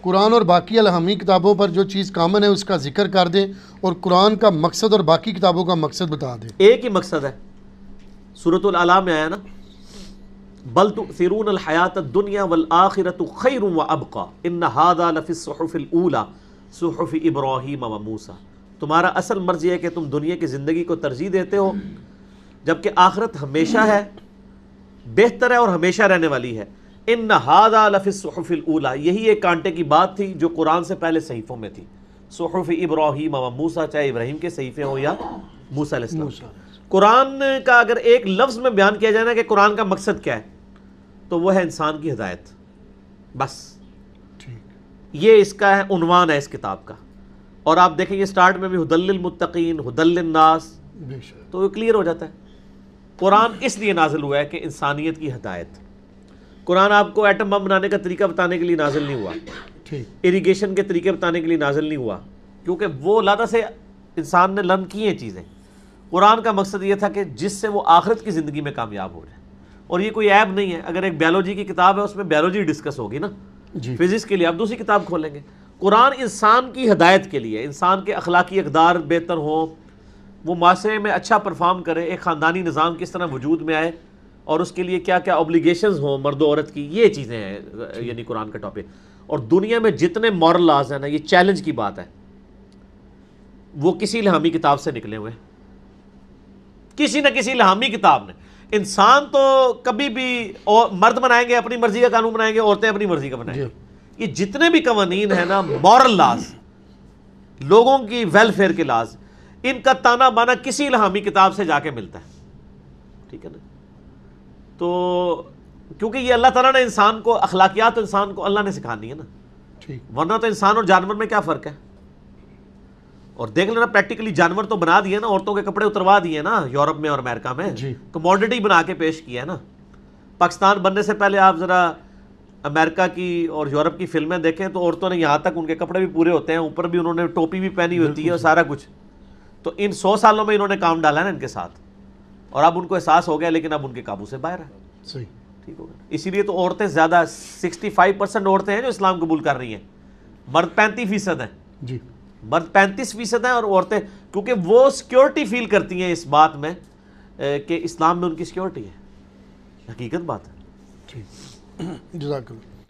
قرآن اور باقی الہامی کتابوں پر جو چیز کامن ہے اس کا ذکر کر دیں اور قرآن کا مقصد اور باقی کتابوں کا مقصد بتا دیں. ایک ہی مقصد ہے. سورۃ الاعلیٰ میں آیا نا، بل تؤثرون الحیاۃ الدنیا والآخرۃ خیر وابقی ان ھذا لفی الصحف الاولی صحف ابراہیم وموسیٰ. تمہارا اصل مرض یہ ہے کہ تم دنیا کی زندگی کو ترجیح دیتے ہو جبکہ آخرت ہمیشہ ہے، بہتر ہے اور ہمیشہ رہنے والی ہے. ان ھذا لفی الصحف الاولی، یہی ایک کانٹے کی بات تھی جو قرآن سے پہلے صحیفوں میں تھی. صحف ابراہیم وموسیٰ، چاہے ابراہیم کے صحیفے ہوں یا موسیٰ علیہ السلام. قرآن کا اگر ایک لفظ میں بیان کیا جائے نا کہ قرآن کا مقصد کیا ہے تو وہ ہے انسان کی ہدایت. بس یہ اس کا ہے عنوان ہے اس کتاب کا. اور آپ دیکھیں گے سٹارٹ میں بھی ھدی للمتقین ھدی للناس، تو وہ کلیئر ہو جاتا ہے. قرآن اس لیے نازل ہوا ہے کہ انسانیت کی ہدایت. قرآن آپ کو ایٹم بم بنانے کا طریقہ بتانے کے لیے نازل نہیں ہوا، اریگیشن کے طریقے بتانے کے لیے نازل نہیں ہوا، کیونکہ وہ اللہ سے انسان نے لرن کی ہیں چیزیں. قرآن کا مقصد یہ تھا کہ جس سے وہ آخرت کی زندگی میں کامیاب ہو جائے. اور یہ کوئی عیب نہیں ہے، اگر ایک بیولوجی کی کتاب ہے اس میں بیولوجی ڈسکس ہوگی نا، فزکس کے لیے آپ دوسری کتاب کھولیں گے. قرآن انسان کی ہدایت کے لیے، انسان کے اخلاقی اقدار بہتر ہوں، وہ معاشرے میں اچھا پرفارم کرے، ایک خاندانی نظام کس طرح وجود میں آئے اور اس کے لیے کیا کیا اوبلیگیشنز ہوں مرد و عورت کی، یہ چیزیں ہیں یعنی قرآن کا ٹاپک. اور دنیا میں جتنے مورل لاز ہیں نا، یہ چیلنج کی بات ہے، وہ کسی الہامی کتاب سے نکلے ہوئے ہیں. کسی نہ کسی الہامی کتاب نے. انسان تو کبھی بھی مرد بنائیں گے اپنی مرضی کا قانون بنائیں گے، عورتیں اپنی مرضی کا بنائیں گے. یہ جتنے بھی قوانین ہیں نا، مورل لاز، لوگوں کی ویلفیئر کے لاز، ان کا تانا بانا کسی الہامی کتاب سے جا کے ملتا ہے. ٹھیک ہے نا؟ تو کیونکہ یہ اللہ تعالیٰ نے انسان کو اخلاقیات، انسان کو اللہ نے سکھانی ہے نا، ورنہ تو انسان اور جانور میں کیا فرق ہے. اور دیکھ لینا پریکٹیکلی جانور تو بنا دیے نا، عورتوں کے کپڑے اتروا دیے نا یورپ میں اور امریکہ میں، کموڈٹی بنا کے پیش کیا ہے نا. پاکستان بننے سے پہلے آپ ذرا امریکہ کی اور یورپ کی فلمیں دیکھیں تو عورتوں نے یہاں تک ان کے کپڑے بھی پورے ہوتے ہیں، اوپر بھی انہوں نے ٹوپی بھی پہنی ہوتی ہے اور سارا کچھ. تو ان 100 سالوں میں انہوں نے کام ڈالا ہے نا ان کے ساتھ، اور اب ان کو احساس ہو گیا، لیکن اب ان کے قابو سے باہر ہے. صحیح، ٹھیک ہوگا. اسی لیے تو عورتیں زیادہ 65% عورتیں ہیں جو اسلام قبول کر رہی ہیں، مرد 35% ہیں. جی، مرد 35% ہیں اور عورتیں، کیونکہ وہ سیکیورٹی فیل کرتی ہیں اس بات میں کہ اسلام میں ان کی سیکیورٹی ہے. حقیقت بات ہے. ٹھیک، جزاک اللہ.